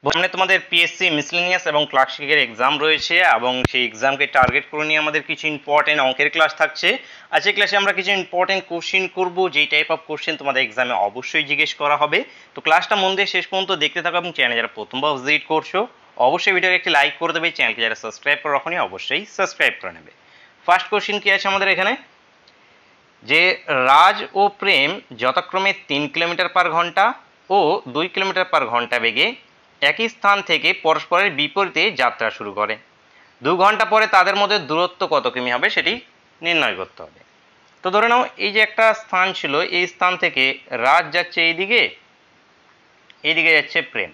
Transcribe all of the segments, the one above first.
সামনে তোমাদের PSC miscellaneous এবং ক্লাসিকের এক্সাম রয়েছে এবং সেই এক্সামকে টার্গেট করে নিয়ে আমাদের কিছু ইম্পর্টেন্ট অঙ্কের ক্লাস থাকছে। আজকের ক্লাসে আমরা কিছু ইম্পর্টেন্ট কোশ্চেন করব, যেই টাইপ অফ কোশ্চেন তোমাদের এক্সামে অবশ্যই জিজ্ঞেস করা হবে। তো ক্লাসটা মন দিয়ে শেষ পর্যন্ত দেখতে থাকো এবং চ্যানেল যারা প্রথমবার ভিজিট করছো অবশ্যই ভিডিওকে একটি লাইক করে দেবে, চ্যানেলকে যারা সাবস্ক্রাইব করে রাখোনি অবশ্যই সাবস্ক্রাইব করে নেবে। ফার্স্ট কোশ্চেন কি আছে আমাদের এখানে, যে রাজ ও প্রেম যথাক্রমে 3 কিলোমিটার পার ঘন্টা ও 2 কিলোমিটার পার ঘন্টা বেগে একই স্থান থেকে পরস্পরের বিপরীতে যাত্রা শুরু করে। 2 ঘন্টা পরে তাদের মধ্যে দূরত্ব কত কিমি হবে সেটি নির্ণয় করতে হবে। তো ধরে নাও এই যে একটা স্থান ছিল, এই স্থান থেকে রাজ যাচ্ছে এইদিকে, এইদিকে যাচ্ছে প্রেম।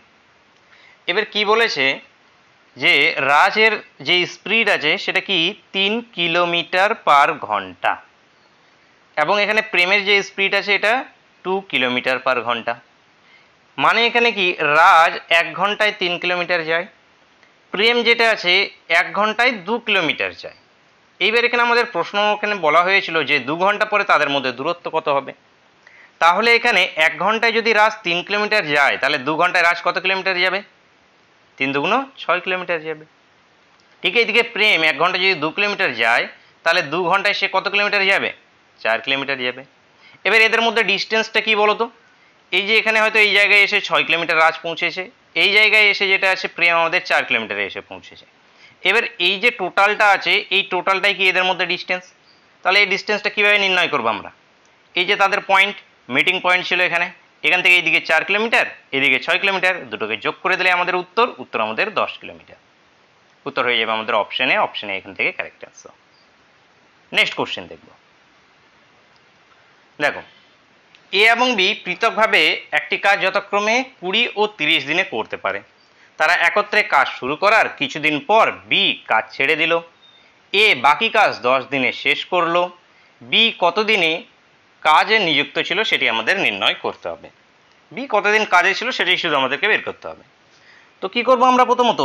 এবার কি বলেছে যে রাজের যে স্পিড আছে সেটা কি 3 কিলোমিটার পার ঘন্টা এবং এখানে প্রেমের যে স্পিড আছে এটা 2 কিলোমিটার পার ঘন্টা। মানে এখানে কি রাজ 1 ঘন্টায় 3 কিলোমিটার যায়, প্রেম যেটা আছে 1 ঘন্টায় 2 কিলোমিটার যায়। এইবার এখানে আমাদের প্রশ্ন এখানে বলা হয়েছিল যে 2 ঘন্টা পরে তাদের মধ্যে দূরত্ব কত হবে। তাহলে এখানে 1 ঘন্টায় যদি রাজ 3 কিলোমিটার যায় তাহলে 2 ঘন্টায় রাজ কত কিলোমিটার যাবে? 3 দুগুণ 6 কিলোমিটার যাবে। ঠিক এইদিকে প্রেম 1 ঘন্টায় যদি 2 কিলোমিটার যায় তাহলে 2 ঘন্টায় সে কত কিলোমিটার যাবে? 4 কিলোমিটার যাবে। এবার এদের মধ্যে ডিস্টেন্সটা কি বলো তো? এই যে এখানে হয়তো এই জায়গায় এসে 6 কিলোমিটার রাজ পৌঁছেছে, এই জায়গায় এসে যেটা আছে প্রেম আমাদের 4 কিলোমিটারে এসে পৌঁছেছে। এবার এই যে টোটালটা আছে এই টোটালটাই কি এদের মধ্যে ডিস্টেন্স। তাহলে এই ডিস্টেন্সটা কীভাবে নির্ণয় করবো আমরা? এই যে তাদের পয়েন্ট, মিটিং পয়েন্ট ছিল এখানে, এখান থেকে এইদিকে 4 কিলোমিটার এদিকে 6 কিলোমিটার, দুটোকে যোগ করে দিলে আমাদের উত্তর আমাদের 10 কিলোমিটার। উত্তর হয়ে যাবে আমাদের অপশানে এখান থেকে কারেক্ট আনসার। নেক্সট কোশ্চেন দেখব। দেখো, এ এবং বি পৃথকভাবে একটি কাজ যথাক্রমে 20 ও 30 দিনে করতে পারে। তারা একত্রে কাজ শুরু করার কিছুদিন পর বি কাজ ছেড়ে দিল। এ বাকি কাজ 10 দিনে শেষ করলো। বি কতদিনে কাজে নিযুক্ত ছিল সেটি আমাদের নির্ণয় করতে হবে। বি কতদিন কাজে ছিল সেটাই শুধু আমাদেরকে বের করতে হবে। তো কি করব আমরা? প্রথমত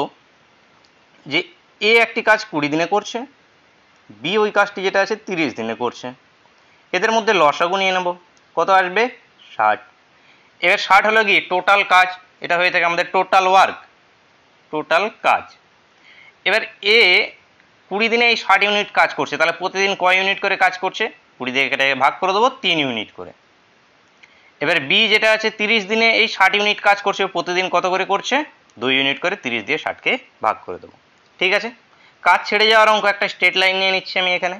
যে এ একটি কাজ 20 দিনে করছে, বি ওই কাজটি যেটা আছে 30 দিনে করছে। এদের মধ্যে লসাগু নিয়ে নেব, কত আসবে? 60। এবার 60 হলো কি টোটাল কাজ, এটা হয়ে থাকে আমাদের টোটাল ওয়ার্ক, টোটাল কাজ। এবার এ 20 দিনে এই 60 ইউনিট কাজ করছে, তাহলে প্রতিদিন কয় ইউনিট করে কাজ করছে? 20 দিয়ে এটাকে ভাগ করে দেবো 3 ইউনিট করে। এবার বি যেটা আছে 30 দিনে এই 60 ইউনিট কাজ করছে, প্রতিদিন কত করে করছে? 2 ইউনিট করে, 30 দিয়ে 60কে ভাগ করে দেবো। ঠিক আছে, কাজ ছেড়ে যাওয়ার অঙ্ক একটা স্ট্রেট লাইন নিয়ে নিচ্ছি আমি এখানে।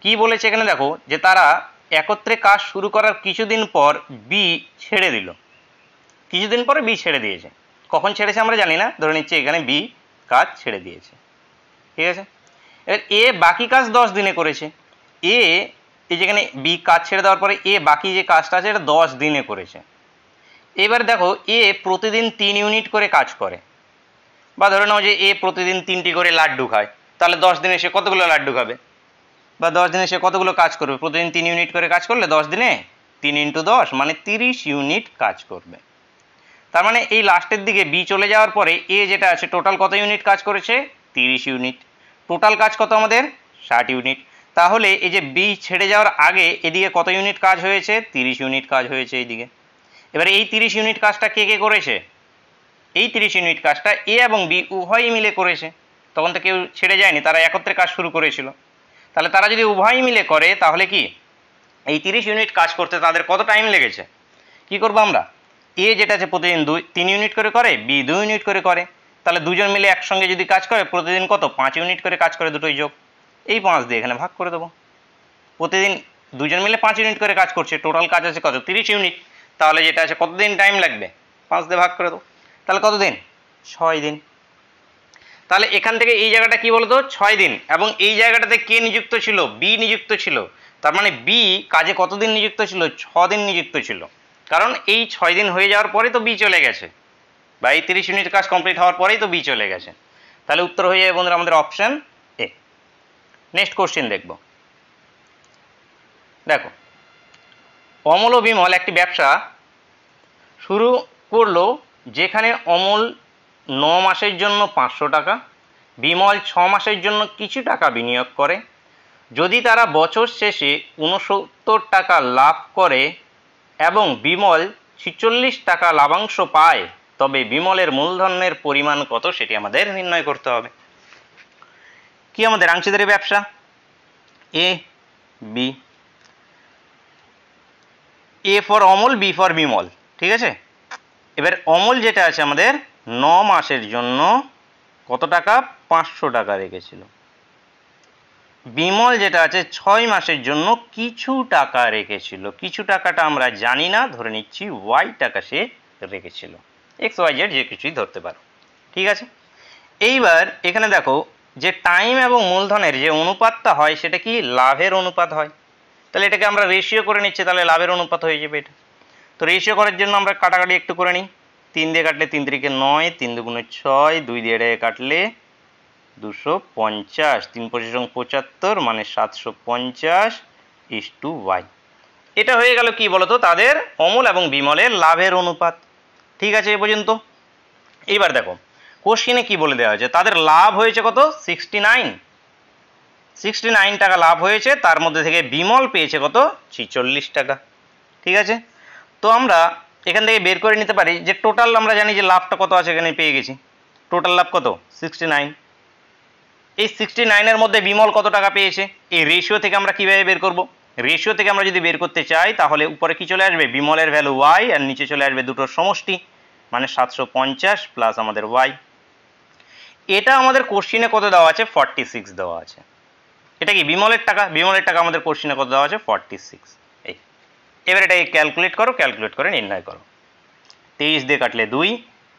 কি বলেছে এখানে দেখো, যে তারা একত্রে কাজ শুরু করার কিছুদিন পর বি ছেড়ে দিল। কিছুদিন পরে বি ছেড়ে দিয়েছে, কখন ছেড়েছে আমরা জানি না, ধরে নিচ্ছি এখানে বি কাজ ছেড়ে দিয়েছে। ঠিক আছে, এবার এ বাকি কাজ 10 দিনে করেছে। এই যেখানে বি কাজ ছেড়ে দেওয়ার পরে এ বাকি যে কাজটা আছে এটা 10 দিনে করেছে। এবার দেখো এ প্রতিদিন 3 ইউনিট করে কাজ করে, বা ধরে নাও যে এ প্রতিদিন 3টি করে লাড্ডু খায়, তাহলে 10 দিনে সে কতগুলো লাড্ডু খাবে? বা 10 দিনে সে কতগুলো কাজ করবে? প্রতিদিন 3 ইউনিট করে কাজ করলে 10 দিনে 3 × 10 মানে 30 ইউনিট কাজ করবে। তার মানে এই লাস্টের দিকে বি চলে যাওয়ার পরে এ যেটা আছে টোটাল কত ইউনিট কাজ করেছে? 30 ইউনিট। টোটাল কাজ কত আমাদের? 60 ইউনিট। তাহলে এই যে বি ছেড়ে যাওয়ার আগে এদিকে কত ইউনিট কাজ হয়েছে? 30 ইউনিট কাজ হয়েছে এইদিকে। এবার এই 30 ইউনিট কাজটা কে কে করেছে? এই 30 ইউনিট কাজটা এ এবং বি উভয়ই মিলে করেছে, তখন তো কেউ ছেড়ে যায়নি, তারা একত্রে কাজ শুরু করেছিল। তাহলে তারা যদি উভয়ই মিলে করে তাহলে কি এই 30 ইউনিট কাজ করতে তাদের কত টাইম লেগেছে? কি করবো আমরা? এ যেটা আছে প্রতিদিন 3 ইউনিট করে করে, বি 2 ইউনিট করে করে, তাহলে দুজন মিলে একসঙ্গে যদি কাজ করে প্রতিদিন কত? 5 ইউনিট করে কাজ করে, দুটোই যোগ। এই 5 দিয়ে এখানে ভাগ করে দেবো। প্রতিদিন দুজন মিলে 5 ইউনিট করে কাজ করছে, টোটাল কাজ আছে কত? 30 ইউনিট। তাহলে যেটা আছে কতদিন টাইম লাগবে? 5 দিয়ে ভাগ করে দেবো, তাহলে কতদিন? 6 দিন। তাহলে এখান থেকে এই জায়গাটা কি বলতো? 6 দিন। এবং এই জায়গাটাতে কে নিযুক্ত ছিল? বি নিযুক্ত ছিল। তার মানে বি কাজে কতদিন নিযুক্ত ছিল? 6 দিন নিযুক্ত ছিল, কারণ এই 6 দিন হয়ে যাওয়ার পরে তো বি চলে গেছে, বা এই 30 ইউনিট কাজ কমপ্লিট হওয়ার পরেই তো বি চলে গেছে। তাহলে উত্তর হয়ে যাবে বন্ধুরা আমাদের অপশন এ। নেক্সট কোশ্চেন দেখব। দেখো, অমল ও বিমল একটি ব্যবসা শুরু করলো, যেখানে অমল 9 মাসের জন্য 500 টাকা, বিমল 6 মাসের জন্য কিছু টাকা বিনিয়োগ করে। যদি তারা বছর শেষে 69 টাকা লাভ করে এবং বিমল 46 টাকা লাভাংশ পায়, তবে বিমলের মূলধনের পরিমাণ কত সেটি আমাদের নির্ণয় করতে হবে। কি আমাদের অংশীদারি ব্যবসা, A B, A for Amal, B for Bimal, ঠিক আছে। এবার অমল যেটা আছে আমাদের 9 মাসের জন্য কত টাকা, 500 টাকা রেখেছিল। বিমল যেটা আছে 6 মাসের জন্য কিছু টাকা রেখেছিল, কিছু টাকাটা আমরা জানি না, ধরে নিচ্ছি ওয়াই টাকা সে রেখেছিল, এক্স ওয়াই জেড যে কিছুই ধরতে পারো, ঠিক আছে। এইবার এখানে দেখো যে টাইম এবং মূলধনের যে অনুপাতটা হয় সেটা কি লাভের অনুপাত হয়, তাহলে এটাকে আমরা রেশিও করে নিচ্ছি, তাহলে লাভের অনুপাত হয়ে যাবে এটা। তো রেশিও করার জন্য আমরা কাটাকাটি একটু করে নিই, 3 দিয়ে কাটলে 3 3 9, 3 2 6, 2 দিয়ে কাটলে 250, 3 25 75 মানে 750 ইস্টু ওয়াই। এটা হয়ে গেল কি বলতো তাদের অমল এবং বিমলের লাভের অনুপাত, ঠিক আছে এ পর্যন্ত। এইবার দেখো কোশ্চেনে কি বলে দেওয়া হয়েছে, তাদের লাভ হয়েছে কত, 69 টাকা লাভ হয়েছে, তার মধ্যে থেকে বিমল পেয়েছে কত, 46 টাকা, ঠিক আছে। তো আমরা এখান থেকে বের করে নিতে পারি যে টোটাল আমরা জানি যে লাভটা কত আছে, এখানে পেয়ে গেছি টোটাল লাভ কত 69। এই 69 এর মধ্যে বিমল কত টাকা পেয়েছে, এই রেশিও থেকে আমরা কিভাবে বের করব, রেশিও থেকে আমরা যদি বের করতে চাই তাহলে উপরে কি চলে আসবে, বিমলের ভ্যালু ওয়াই আর নিচে চলে আসবে দুটোর সমষ্টি মানে 750 প্লাস আমাদের ওয়াই। এটা আমাদের কোশ্চিনে কত দেওয়া আছে, 46 দেওয়া আছে। এটা কি বিমলের টাকা, বিমলের টাকা আমাদের কোশ্চিনে কত দেওয়া আছে, 46। এই এবার এটাকে ক্যালকুলেট করো, ক্যালকুলেট করে নির্ণয় করো। 23 দিয়ে কাটলে 2,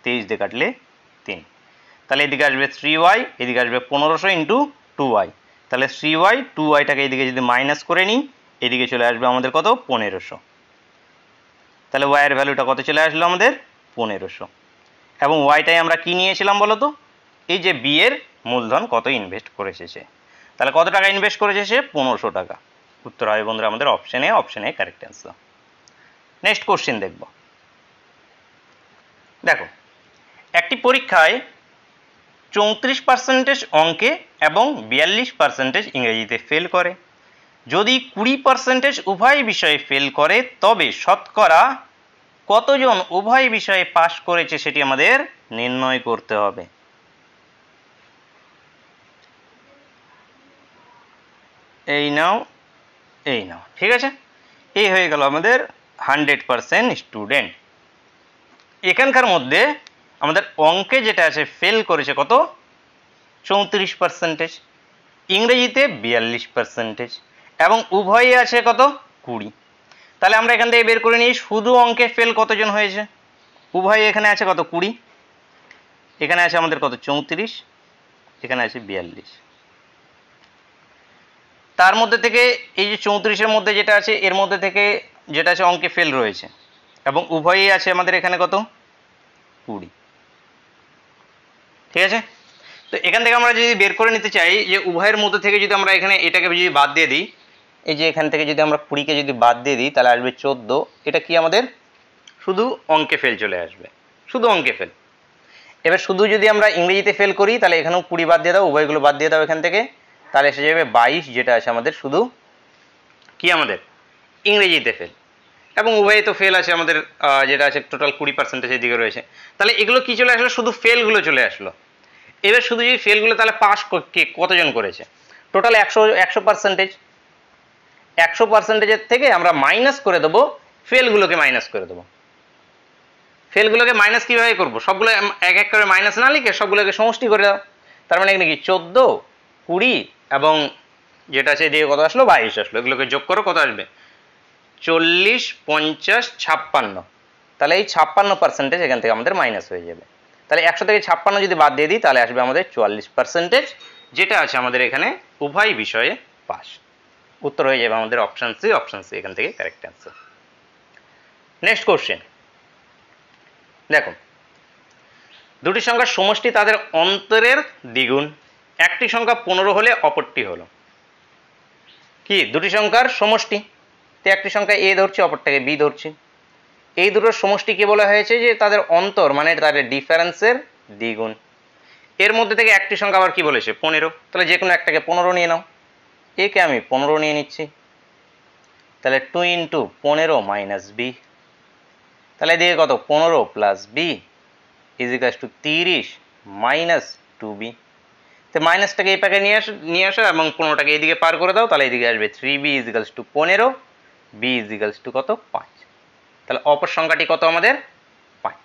23 দিয়ে কাটলে 3, তাহলে এদিকে আসবে 3y, এদিকে আসবে 1500 ইন্টু 2y, তাহলে 3y 2yটাকে এদিকে যদি মাইনাস করে নিই এদিকে চলে আসবে আমাদের কত, 1500। তাহলে y এর ভ্যালুটা কত চলে আসলো আমাদের, 1500। এবং ওয়াইটাই আমরা কি নিয়েছিলাম বলো তো, এই যে বি এর মূলধন কত ইনভেস্ট করেছে সে, তাহলে কত টাকা ইনভেস্ট করেছে সে, 1500 টাকা। উত্তর হবে বন্ধুরা আমাদের option A correct answer. Next question দেখব। দেখো একটি পরীক্ষায় 34% অঙ্কে এবং 42% ইংরেজিতে ফেল করে, যদি 20% উভয় বিষয়ে ফেল করে তবে শতকরা কতজন উভয় বিষয়ে পাশ করেছে সেটি আমাদের নির্ণয় করতে হবে। এই নাও, ঠিক আছে। এই হয়ে গেল আমাদের 100% স্টুডেন্ট। এখানকার মধ্যে আমাদের অঙ্কে যেটা আছে ফেল করেছে কত, 34%, ইংরেজিতে 42% এবং উভয়ে আছে কত, 20। তাহলে আমরা এখান থেকে বের করে নিই শুধু অঙ্কে ফেল কতজন হয়েছে, উভয়ে এখানে আছে কত, 20, এখানে আছে আমাদের কত, 34, এখানে আছে 42। তার মধ্যে থেকে এই যে 34-এর মধ্যে যেটা আছে এর মধ্যে থেকে যেটা আছে অঙ্কে ফেল রয়েছে এবং উভয়ই আছে আমাদের এখানে কত, 20, ঠিক আছে। তো এখান থেকে আমরা যদি বের করে নিতে চাই যে উভয়ের মধ্যে থেকে যদি আমরা এখানে এটাকে যদি বাদ দিয়ে দিই, এই যে এখান থেকে যদি আমরা 20কে যদি বাদ দিয়ে দিই তাহলে আসবে 14, এটা কি আমাদের শুধু অঙ্কে ফেল চলে আসবে, শুধু অঙ্কে ফেল। এবার শুধু যদি আমরা ইংরেজিতে ফেল করি তাহলে এখানেও 20 বাদ দিয়ে দাও, উভয়গুলো বাদ দিয়ে দাও এখান থেকে, তাহলে এসে যাবে 22, যেটা আছে আমাদের শুধু কি আমাদের ইংরেজিতে ফেল, এবং উভয়ে তো ফেল আছে আমাদের যেটা আছে টোটাল 20% দিকে রয়েছে। তাহলে এগুলো কি চলে আসলো, শুধু ফেলগুলো চলে আসলো। এবার শুধু যদি ফেলগুলো তাহলে পাস কতজন করেছে, টোটাল 100%, 100%-এর থেকে আমরা মাইনাস করে দেবো ফেলগুলোকে, মাইনাস করে দেবো। ফেলগুলোকে মাইনাস কিভাবে করবো, সবগুলো এক এক করে মাইনাস না লিখে সবগুলোকে সমষ্টি করে দাও। তার মানে এখানে কি 14, 20 এবং যেটা আছে এদিকে কত আসলো, 22 আসলো। এগুলোকে যোগ করো কত আসবে, 40, 50, 56। তাহলে এই 56% এখান থেকে আমাদের মাইনাস হয়ে যাবে। তাহলে 100 থেকে 56 যদি বাদ দিয়ে দিই তাহলে আসবে আমাদের 44%, যেটা আছে আমাদের এখানে উভয় বিষয়ে পাস। উত্তর হয়ে যাবে আমাদের অপশন সি, এখান থেকে কারেক্ট অ্যান্সার। নেক্সট কোশ্চেন দেখো, দুটি সংখ্যার সমষ্টি তাদের অন্তরের দ্বিগুণ, একটি সংখ্যা 15 হলে অপরটি হলো কি, দুটি সংখ্যার সমষ্টি। তো একটি সংখ্যা এ ধরছি, অপরটাকে বি ধরছি, এই দুটোর সমষ্টিকে বলা হয়েছে যে তাদের অন্তর মানে তাদের ডিফারেন্সের দ্বিগুণ। এর মধ্যে থেকে একটি সংখ্যা আবার কি বলেছে, 15, তাহলে যে কোনো একটাকে 15 নিয়ে নাও, একে আমি 15 নিয়ে নিচ্ছি, তাহলে 2 × 15 - b, তাহলে এদিকে কত, 15 + b is equals to 30 minus 2b। তো মাইনাসটাকে এই পাকে নিয়ে আসো এবং 15টাকে এইদিকে পার করে দাও, তাহলে এইদিকে আসবে 3b is equals to 15, b is equals to কত 5। তাহলে অপর সংখ্যাটি কত আমাদের 5।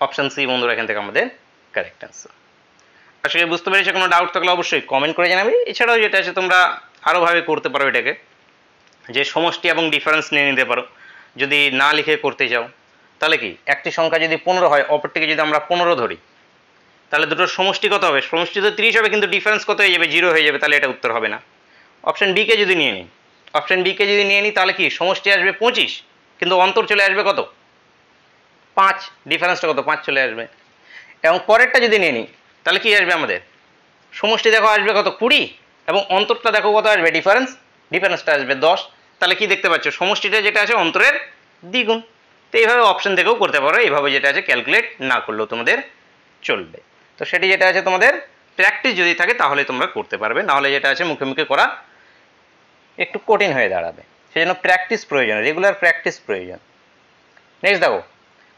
অপশন সি বন্ধুরা এখান থেকে আমাদের কারেক্ট আনসার। আশা করি বুঝতে পেরেছো। কোনো ডাউট থাকলে অবশ্যই কমেন্ট করে জানাবে। এছাড়াও যেটা আছে তোমরা আরও ভাবে করতে পারো, এটাকে যে সমষ্টি এবং ডিফারেন্স নিয়ে নিতে পারো। যদি না লিখে করতে চাও তাহলে কি একটি সংখ্যা যদি 15 হয়, অপরটিকে যদি আমরা 15 ধরি, তাহলে দুটোর সমষ্টি কত হবে? সমষ্টি তো 30 হবে, কিন্তু ডিফারেন্স কত হয়ে যাবে? 0 হয়ে যাবে। তাহলে এটা উত্তর হবে না। অপশন বি কে যদি নিয়ে নিই, তাহলে কি সমষ্টি আসবে 25, কিন্তু অন্তর চলে আসবে কত? 5। ডিফারেন্সটা কত? 5 চলে আসবে। এবং পরেরটা যদি নিয়ে নিই, তাহলে কি আসবে আমাদের? সমষ্টি দেখো আসবে কত? 20, এবং অন্তরটা দেখো কত আসবে? ডিফারেন্সটা আসবে 10। তাহলে কি দেখতে পাচ্ছ? সমষ্টিটা যেটা আছে অন্তরের দ্বিগুণ। তো এইভাবে অপশন থেকেও করতে পারো, এইভাবে যেটা আছে ক্যালকুলেট না করলেও তোমাদের চলবে। তো সেটি যেটা আছে তোমাদের প্র্যাকটিস যদি থাকে তাহলে তোমরা করতে পারবে, নাহলে যেটা আছে মুখে মুখে করা একটু কঠিন হয়ে দাঁড়াবে। সেই জন্য প্র্যাকটিস প্রয়োজন, রেগুলার প্র্যাকটিস প্রয়োজন। নেক্সট দেখো,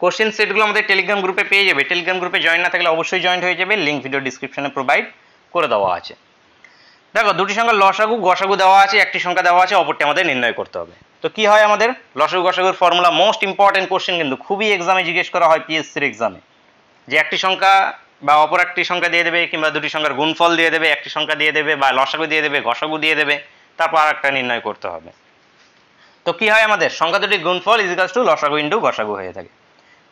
কোশ্চেন সেটগুলো আমাদের টেলিগ্রাম গ্রুপে পেয়ে যাবে। টেলিগ্রাম গ্রুপে জয়েন না থাকলে অবশ্যই জয়েন হয়ে যাবে, লিঙ্ক ভিডিও ডিসক্রিপশনে প্রোভাইড করে দেওয়া আছে। দেখো, দুটি সংখ্যার লসাগু গসাগু দেওয়া আছে, একটি সংখ্যা দেওয়া আছে, অপরটি আমাদের নির্ণয় করতে হবে। তো কি হয় আমাদের? লসাগু গসাগুর ফর্মুলা মোস্ট ইম্পর্টেন্ট কোশ্চেন, কিন্তু খুবই এক্সামে জিজ্ঞেস করা হয় পিএসসির এক্সামে, যে একটি সংখ্যা বা অপর একটি সংখ্যা দিয়ে দেবে, কিংবা দুটি সংখ্যার গুণফল দিয়ে দেবে, একটি সংখ্যা দিয়ে দেবে, বা লসাগু দিয়ে দেবে, গসাগু দিয়ে দেবে, তারপর আর একটা নির্ণয় করতে হবে। তো কি হয় আমাদের? সংখ্যা দুটির গুণফল ইজ ইকুয়ালস টু লসাগু ইন্টু গসাগু হয়ে থাকে।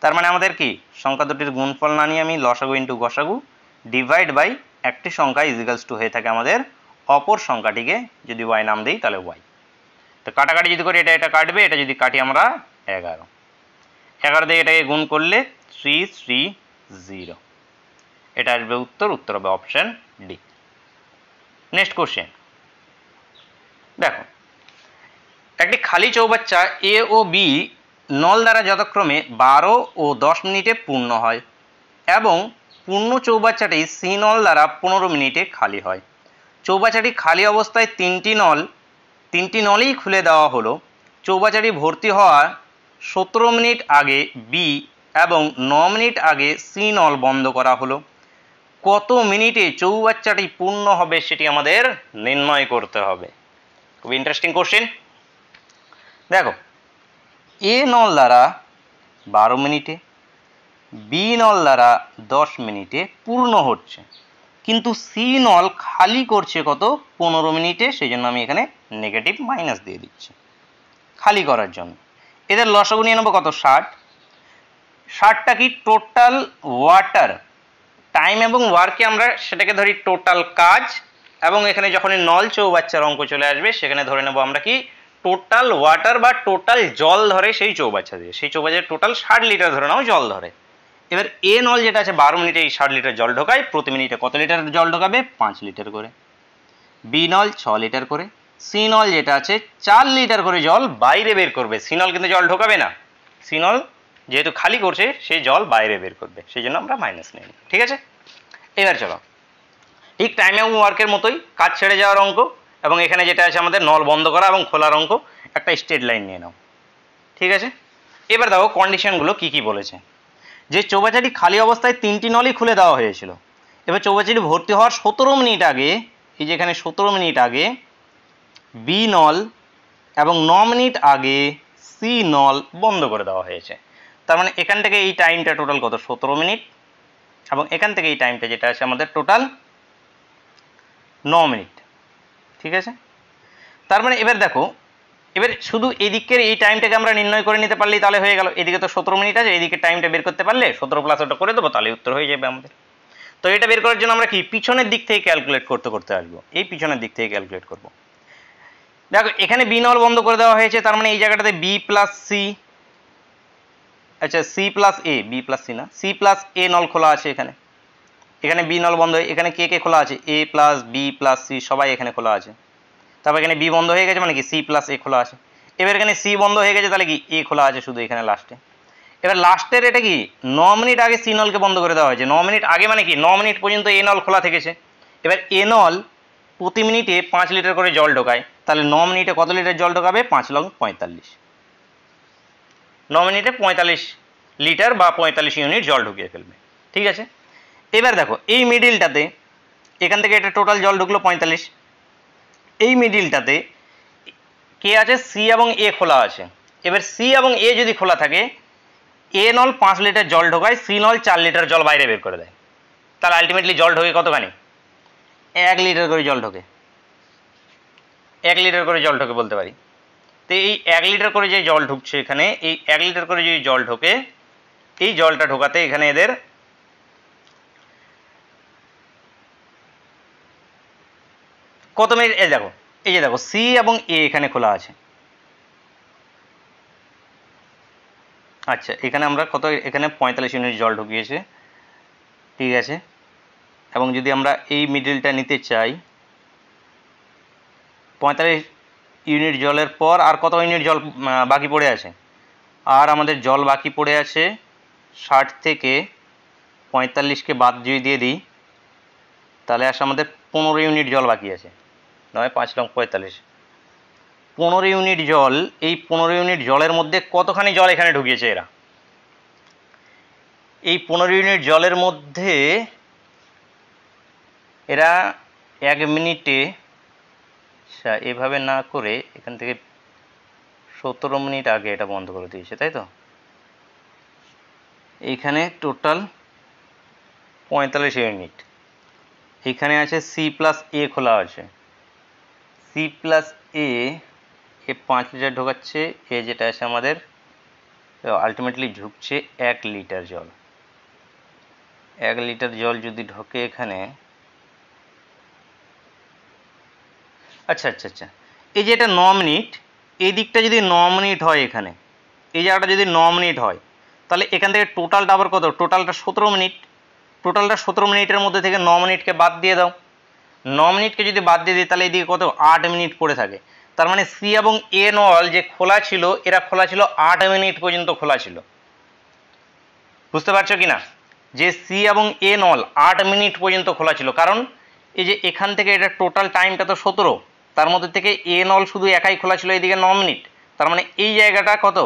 তার মানে আমাদের কি সংখ্যা দুটির গুণফল না নিয়ে আমি লসাগু ইন্টু গসাগু ডিভাইড বাই একটি সংখ্যা ইজ ইকুয়ালস টু হয়ে থাকে আমাদের অপর সংখ্যাটিকে যদি ওয়াই নাম দিই তাহলে ওয়াই। তো কাটাকাটি যদি করি এটা কাটবে, এটা যদি কাটি আমরা 11 দিয়ে এটাকে গুণ করলে 330, এটা আসবে উত্তর হবে অপশন ডি। নেক্সট কোশ্চেন দেখো, একটি খালি চৌবাচ্চা এ ও বি নল দ্বারা যথাক্রমে 12 ও 10 মিনিটে পূর্ণ হয় এবং পূর্ণ চৌবাচ্চাটি সি নল দ্বারা 15 মিনিটে খালি হয়। চৌবাচ্চাটি খালি অবস্থায় তিনটি নলই খুলে দেওয়া হলো। চৌবাচ্চাটি ভর্তি হওয়ার 17 মিনিট আগে বি এবং 9 মিনিট আগে সি নল বন্ধ করা হলো। কত মিনিটে চৌবাচ্চাটি পূর্ণ হবে সেটি আমাদের নির্ণয় করতে হবে। খুব ইন্টারেস্টিং কোশ্চেন। দেখো, এ নল দ্বারা 12 মিনিটে, বি নল দ্বারা 10 মিনিটে পূর্ণ হচ্ছে, কিন্তু সি নল খালি করছে কত? 15 মিনিটে। সেই জন্য আমি এখানে নেগেটিভ মাইনাস দিয়ে দিচ্ছি খালি করার জন্য। এদের লসাগু নিয়ে নেবো কত? 60। 60টা কি? টোটাল ওয়াটার, টাইম এবং ওয়ার্কে আমরা সেটাকে ধরি টোটাল কাজ, এবং এখানে যখন নল চৌবাচ্চার অঙ্ক চলে আসবে সেখানে ধরে নেব আমরা কি? টোটাল ওয়াটার বা টোটাল জল ধরে সেই চৌবাচ্চা দিয়ে। সেই চৌবাচ্চায় টোটাল 60 লিটার ধরে নাও জল ধরে। এবার এ নল যেটা আছে 12 মিনিটে এই 60 লিটার জল ঢোকায়, প্রতি মিনিটে কত লিটার জল ঢোকাবে? 5 লিটার করে। বি নল 6 লিটার করে। সি নল যেটা আছে 4 লিটার করে জল বাইরে বের করবে। সি নল কিন্তু জল ঢোকাবে না, সি নল যেহেতু খালি করছে সেই জল বাইরে বের করবে, সেই জন্য আমরা মাইনাস নিই। ঠিক আছে, এবার চলো, ঠিক টাইম এবং ওয়ার্কের মতোই কাজ ছেড়ে যাওয়ার অঙ্ক, এবং এখানে যেটা আছে আমাদের নল বন্ধ করা এবং খোলার অঙ্ক, একটা স্ট্রেট লাইন নিয়ে নাও। ঠিক আছে, এবার দেখো কন্ডিশনগুলো কি কি বলেছে। যে চৌবাচ্চাটি খালি অবস্থায় 3টি নলই খুলে দেওয়া হয়েছিল। এবার চৌবাচ্চাটি ভর্তি হওয়ার 17 মিনিট আগে, এই যে এখানে 17 মিনিট আগে বি নল এবং 9 মিনিট আগে সি নল বন্ধ করে দেওয়া হয়েছে। তার মানে এখান থেকে এই টাইমটা টোটাল কত? 17 মিনিট, এবং এখান থেকে এই টাইমটা যেটা আছে আমাদের টোটাল 9 মিনিট। ঠিক আছে, তার মানে এবার দেখো, এবার শুধু এদিকের এই টাইমটাকে আমরা নির্ণয় করে নিতে পারলেই তাহলে হয়ে গেল। এদিকে তো 17 মিনিট আছে, এদিকে টাইমটা বের করতে পারলে 17 প্লাস ওটা করে দেবো, তাহলে উত্তর হয়ে যাবে আমাদের। তো এটা বের করার জন্য আমরা কি পিছনের দিক থেকে ক্যালকুলেট করতে আসবো। এই পিছনের দিক থেকে ক্যালকুলেট করব। দেখো, এখানে বি নল বন্ধ করে দেওয়া হয়েছে, তার মানে এই জায়গাটাতে বি প্লাস সি, আচ্ছা সি প্লাস এ, বি প্লাস সি না, সি প্লাস এ নল খোলা আছে। এখানে এখানে বি নল বন্ধ, এখানে কে কে খোলা আছে? এ প্লাস বি প্লাস সি সবাই এখানে খোলা আছে। তারপর এখানে বি বন্ধ হয়ে গেছে, মানে কি সি প্লাস এ খোলা আছে। এবার এখানে সি বন্ধ হয়ে গেছে, তাহলে কি এ খোলা আছে শুধু এখানে লাস্টে। এবার লাস্টের এটা কি 9 মিনিট আগে সি নলকে বন্ধ করে দেওয়া হয়েছে। 9 মিনিট আগে মানে কি 9 মিনিট পর্যন্ত এ নল খোলা থেকেছে। এবার এ নল প্রতি মিনিটে 5 লিটার করে জল ঢোকায়, তাহলে 9 মিনিটে কত লিটার জল ঢোকাবে? 5 লং 45। 9 মিনিটে 45 লিটার বা 45 ইউনিট জল ঢুকিয়ে ফেলবে। ঠিক আছে, এবার দেখো এই মিডিলটাতে এখান থেকে এটা টোটাল জল ঢুকলো 45, এই মিডিলটাতে কে আছে, সি এবং এ খোলা আছে। এবার সি এবং এ যদি খোলা থাকে, এ নল 5 লিটার জল ঢোকায়, সি নল 4 লিটার জল বাইরে বের করে দেয়। তাহলে আলটিমেটলি জল ঢোকে কতখানি, 1 লিটার করে জল ঢোকে, 1 লিটার করে জল ঢোকে বলতে পারি। তো এই 1 লিটার করে যে জল ঢুকছে এখানে, এই 1 লিটার করে যদি জল ঢোকে, এই জলটা ঢোকাতে এখানে এদের কত মিনিট, এই দেখো এই যে দেখো সি এবং এ এখানে খোলা আছে। আচ্ছা এখানে আমরা কত, এখানে 45 ইউনিট জল ঢুকিয়েছে। ঠিক আছে, এবং যদি আমরা এই মিডলটা নিতে চাই, 45 ইউনিট জলের পর আর কত ইউনিট জল বাকি পড়ে আছে, আর আমাদের জল বাকি পড়ে আছে 60 থেকে 45কে বাদ যদি দিয়ে দিই, তাহলে আসলে আমাদের 15 ইউনিট জল বাকি আছে, নয় 5 লং 45, 15 ইউনিট জল। এই 15 ইউনিট জলের মধ্যে কতখানি জল এখানে ঢুকিয়েছে এরা, এই 15 ইউনিট জলের মধ্যে এরা 1 মিনিটে, এভাবে না করে এখান থেকে 17 মিনিট আগে এটা বন্ধ করে দিয়েছে, তাই তো। এইখানে টোটাল 45 ইউনিট, এখানে আছে সি প্লাস এ খোলা আছে, সি প্লাস এ 5 লিটার ঢোকাচ্ছে, এ যেটা আছে আমাদের আলটিমেটলি ঢুকছে 1 লিটার জল। 1 লিটার জল যদি ঢোকে এখানে, আচ্ছা আচ্ছা আচ্ছা, এই যে এটা 9 মিনিট, এই দিকটা যদি 9 মিনিট হয়, এখানে এই জায়গাটা যদি 9 মিনিট হয়, তাহলে এখান থেকে টোটালটা আবার কত, টোটালটা 17 মিনিট। টোটালটা 17 মিনিটের মধ্যে থেকে 9 মিনিটকে বাদ দিয়ে দাও, 9 মিনিটকে যদি বাদ দিয়ে দিই তাহলে এইদিকে কত, 8 মিনিট পড়ে থাকে। তার মানে সি এবং এ নল যে খোলা ছিল, এরা খোলা ছিল 8 মিনিট পর্যন্ত খোলা ছিল। বুঝতে পারছো কি না, যে সি এবং এ নল 8 মিনিট পর্যন্ত খোলা ছিল, কারণ এই যে এখান থেকে এটা টোটাল টাইমটা তো 17, তার মধ্যে থেকে এ নল শুধু একাই খোলা ছিল এইদিকে 9 মিনিট। তার মানে এই জায়গাটা কত,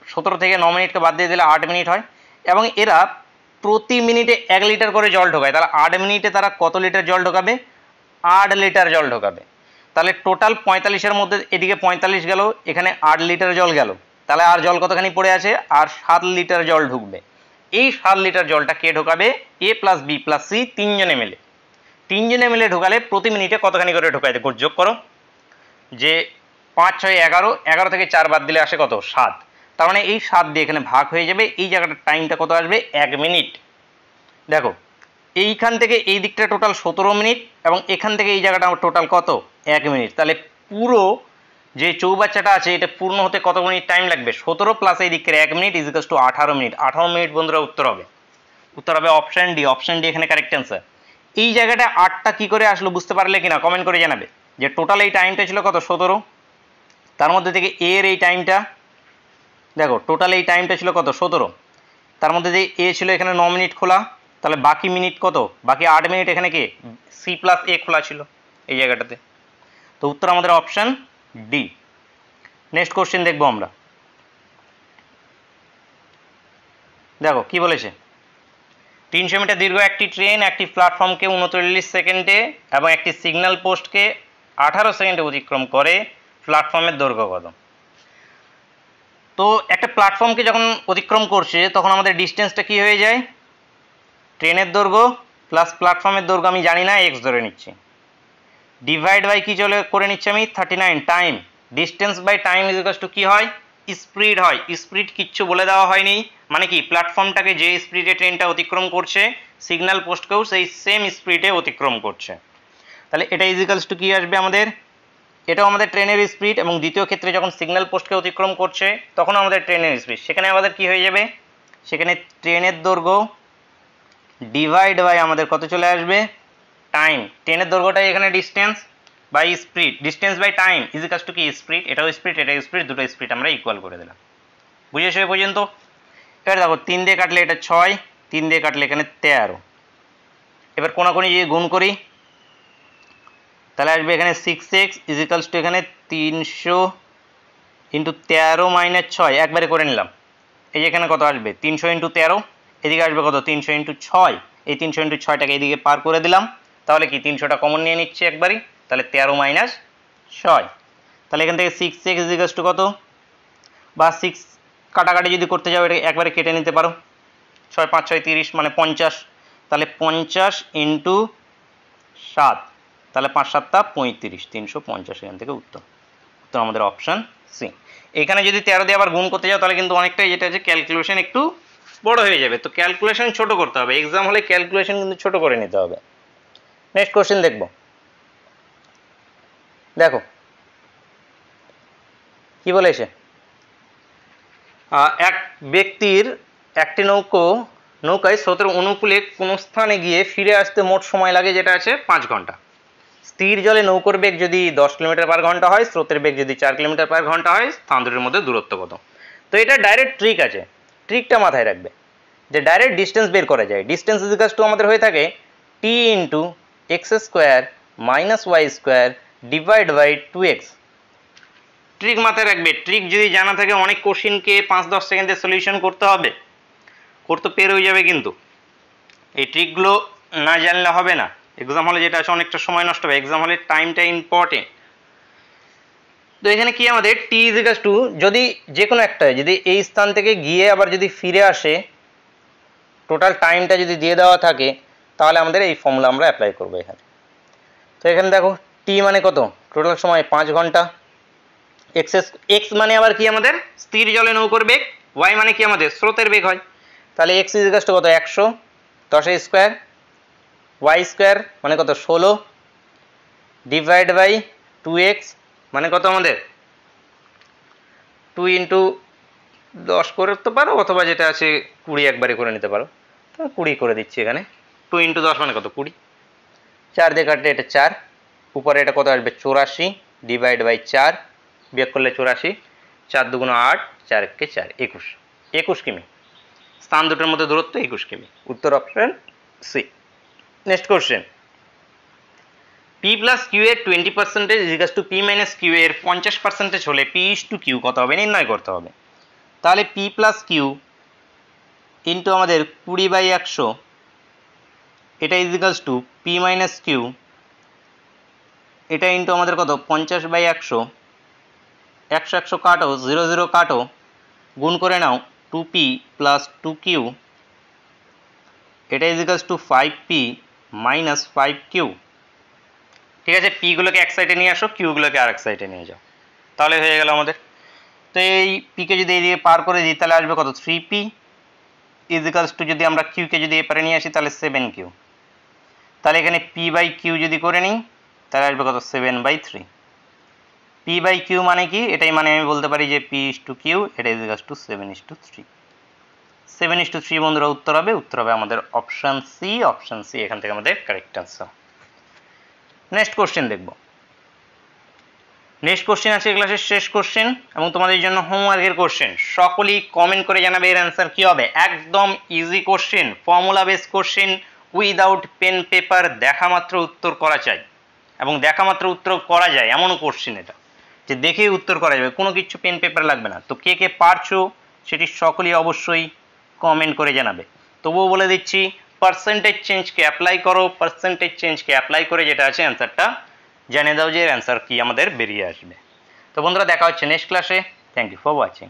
17 থেকে 9 মিনিটকে বাদ দিয়ে দিলে 8 মিনিট হয়, এবং এরা প্রতি মিনিটে 1 লিটার করে জল ঢোকায়। তাহলে 8 মিনিটে তারা কত লিটার জল ঢোকাবে, 8 লিটার জল ঢোকাবে। তাহলে টোটাল 45-এর মধ্যে এদিকে 45 গেল, এখানে 8 লিটার জল গেল, তাহলে আর জল কতখানি পড়ে আছে, আর 7 লিটার জল ঢুকবে। এই 7 লিটার জলটা কে ঢোকাবে, এ প্লাস বি প্লাস সি তিনজনে মিলে ঢোকালে প্রতি মিনিটে কতখানি করে ঢোকায়, যোগ করো, যে 5 6 11, 11 থেকে 4 বাদ দিলে আসে কত, 7। তার মানে এই 7 দিয়ে এখানে ভাগ হয়ে যাবে, এই জায়গাটার টাইমটা কত আসবে, 1 মিনিট। দেখো এইখান থেকে এই দিকটা টোটাল 17 মিনিট, এবং এখান থেকে এই জায়গাটা টোটাল কত, 1 মিনিট। তাহলে পুরো যে চৌবাচ্চাটা আছে এটা পূর্ণ হতে কত মিনিট টাইম লাগবে, 17 প্লাস এই দিকের 1 minute equals to 18 minute. 18 minute বন্ধুরা উত্তর হবে অপশন ডি। অপশন ডি এখানে কারেক্ট অ্যান্সার। এই জায়গাটা 8টা কি করে আসলো বুঝতে পারলে কিনা কমেন্ট করে জানাবে, যে টোটাল এই টাইমটা ছিল কত, 17, তার মধ্যে থেকে এর এই টাইমটা, দেখো টোটাল এই টাইমটা ছিল কত, 17, তার মধ্যে যে এ ছিল এখানে 9 মিনিট খোলা, তাহলে বাকি মিনিট কত, বাকি 8 মিনিট এখানে কে, সি প্লাস এ খোলা ছিল এই জায়গাটাতে। তো উত্তর আমাদের অপশন ডি। নেক্সট কোশ্চেন দেখবো আমরা, দেখো কি বলেছে। 300 মিটার দীর্ঘ একটি ট্রেন একটি প্ল্যাটফর্মকে 39 সেকেন্ডে এবং একটি সিগন্যাল পোস্টকে 18 সেকেন্ডে অতিক্রম করে, প্ল্যাটফর্মের দৈর্ঘ্য কত। তো একটা প্ল্যাটফর্মকে যখন অতিক্রম করছে তখন আমাদের ডিস্টেন্সটা কি হয়ে যায়, ট্রেনের দৈর্ঘ্য প্লাস প্ল্যাটফর্মের দৈর্ঘ্য আমি জানি না, এক্স ধরে নিচ্ছি, ডিভাইড বাই কি করে নিচ্ছি আমি, 39, time, distance by time equals to কি হয়, স্পিড হয়। স্পিড কিচ্ছু বলে দেওয়া হয়নি, মানে কি প্ল্যাটফর্মটাকে যে স্পিডে ট্রেনটা অতিক্রম করছে, সিগন্যাল পোস্টকেও সেই সেম স্পিডে অতিক্রম করছে। তাহলে এটা ইকুয়ালস টু কি আসবে আমাদের, এটাও আমাদের ট্রেনের স্পিড, এবং দ্বিতীয় ক্ষেত্রে যখন সিগন্যাল পোস্টকে অতিক্রম করছে তখন আমাদের ট্রেনের স্পিড, সেখানে আমাদের কি হয়ে যাবে, সেখানে ট্রেনের দৈর্ঘ্য ডিভাইড বাই আমাদের কত চলে আসবে, টাইম। ট্রেনের দৈর্ঘ্যটাই এখানে distance by speed, distance by time equals to কি স্পিড, এটাও স্পিড এটাও স্পিড, দুটো স্পিড আমরা ইকুয়াল করে দিলাম। বুঝেছো এই পর্যন্ত। এবার দেখো 3 দিয়ে কাটলে এটা 6, 3 দিয়ে কাটলে এখানে 13, এবার কোনাকুনি যদি গুণ করি তাহলে আসবে এখানে 6x ইকুয়ালস টু এখানে 300 ইন্টু 13 মাইনাস 6, একবারে করে নিলাম, এই যে এখানে কত আসবে 300 ইন্টু 13, এদিকে আসবে কত 300 ইন্টু 6, এই 300 ইন্টু 6টাকে এদিকে পার করে দিলাম, তাহলে কি 300টা কমন নিয়ে নিচ্ছে একবারই, তাহলে 13 মাইনাস 6, তাহলে এখান থেকে 6x ইকুয়ালস টু কত, বা 6 কাটাকাটি যদি করতে যাও এটা একবারে কেটে নিতে পারো, 6 5 6 30 মানে 50, তাহলে 50 ইন্টু 7, তাহলে 5 7 35, 350 এখান থেকে উত্তর আমাদের অপশান সি। এখানে যদি 13 দিয়ে আবার গুণ করতে যাও তাহলে কিন্তু অনেকটাই যেটা আছে ক্যালকুলেশন একটু বড় হয়ে যাবে, তো ক্যালকুলেশন ছোট করতে হবে, এক্সাম হলে ক্যালকুলেশন কিন্তু ছোট করে নিতে হবে। নেক্সট কোশ্চেন দেখব, দেখো কি বলেছে, এক ব্যক্তির একটি নৌকায় স্রোতের অনুকূলে কোনো স্থানে গিয়ে ফিরে আসতে মোট সময় লাগে যেটা আছে 5 ঘন্টা। স্থির জলে নৌকার বেগ যদি 10 কিলোমিটার পার ঘন্টা হয়, স্রোতের বেগ যদি 4 কিলোমিটার পার ঘন্টা হয়, স্থান দুটির মধ্যে দূরত্ব কত? তো এটা ডাইরেক্ট ট্রিক আছে, ট্রিকটা মাথায় রাখবে যে ডাইরেক্ট ডিস্টেন্স বের করা যায়। ডিস্টেন্স ইকুয়ালস টু আমাদের হয়ে থাকে t into x square minus y square divide by 2x। Trick মাথায় রাখবে, ট্রিক যদি জানা থাকে অনেক কোশ্চিনকে 5-10 সেকেন্ডে সলিউশন করতে হবে, করতে পেরে যাবে, কিন্তু এই ট্রিকগুলো না জানলে হবে না, এক্সাম হলে যেটা আছে অনেকটা সময় নষ্ট হবে, এক্সাম হলে টাইমটা ইম্পর্টেন্ট। তো এখানে কি আমাদের t ইকুয়ালস টু যদি যে কোনো একটা যদি এই স্থান থেকে গিয়ে আবার যদি ফিরে আসে, টোটাল টাইমটা যদি দিয়ে দেওয়া থাকে তাহলে আমাদের এই ফর্মুলা আমরা অ্যাপ্লাই করবো এখানে। তো এখানে দেখো t মানে কত, টোটাল সময় 5 ঘন্টা, x মানে আবার কি আমাদের স্থির জলে নৌকার বেগ, y মানে কি আমাদের স্রোতের বেগ হয়, তাহলে x ইকুয়ালস টু কত 100, 10 স্কোয়ার, y স্কোয়ার মানে কত 16 ডিভাইড বাই 2x মানে কত আমাদের 2 ইন্টু 10 করতে পারো, অথবা যেটা আছে 20 একবারে করে নিতে পারো, তো 20 করে দিচ্ছি এখানে, 2 ইন্টু 10 মানে কত 20, 4 দিয়ে কাটলে এটা 4, উপরে এটা কত আসবে 84 ডিভাইড বাই 4, বিয়োগ করলে 84, 4 দুগুণ 8, 4 কে 4 21, 21 কিমি, স্থান দুটোর মধ্যে দূরত্ব 21 কিমি, উত্তর option C. Next question, p plus q এর 20% equals to p minus q এর 50% হলে p ইস টু কিউ কত হবে নির্ণয় করতে হবে। তাহলে p প্লাস কিউ ইন্টু আমাদের 20/100, এটা equals to p minus q, এটা ইন্টু আমাদের কত 50/100, 100 100 কাটো, 0 0 কাটো, গুণ করে নাও 2p প্লাস 2q, এটা equals two 5p minus 5q। ঠিক আছে, p গুলোকে এক সাইডে নিয়ে আসো, q গুলোকে আরেক সাইডে নিয়ে যাও, তাহলে হয়ে গেল আমাদের। তো এই p কে যদি এদিকে পার করে দিই তাহলে আসবে কত 3p ইকুয়ালস টু, যদি আমরা q কে যদি এপারে নিয়ে আসি তাহলে 7q, তাহলে এখানে p বাই q যদি করে নিই তাহলে আসবে কত 7/3। p বাই q মানে কি, এটাই মানে আমি বলতে পারি যে p ইস টু q, এটা ইকুয়ালস টু 7:3, 7:3 বন্ধুরা উত্তর হবে, আমাদের অপশন সি, এখান থেকে আমাদের কারেক্ট আনসার। নেক্সট কোশ্চেন দেখব, নেক্সট কোশ্চেন আছে ক্লাসের শেষ কোশ্চেন এবং তোমাদের জন্য হোমওয়ার্কের কোশ্চেন, সকলেই কমেন্ট করে জানাবে এর অ্যান্সার কি হবে। একদম easy question, formula base question, without pen paper, দেখা মাত্র উত্তর করা চাই, এবং দেখা মাত্র উত্তর করা যায় এমনও কোশ্চেন এটা, যে দেখেই উত্তর করা যাবে, কোনো কিছু পেন পেপার লাগবে না। তো কে কে পারছো সেটি সকলেই অবশ্যই কমেন্ট করে জানাবে। তবুও বলে দিচ্ছি, পার্সেন্টেজ চেঞ্জকে অ্যাপ্লাই করো, পার্সেন্টেজ চেঞ্জকে অ্যাপ্লাই করে যেটা আছে অ্যান্সারটা জানিয়ে দাও যে এর অ্যান্সার কি আমাদের বেরিয়ে আসবে। তো বন্ধুরা দেখা হচ্ছে নেক্সট ক্লাসে, থ্যাংক ইউ ফর ওয়াচিং।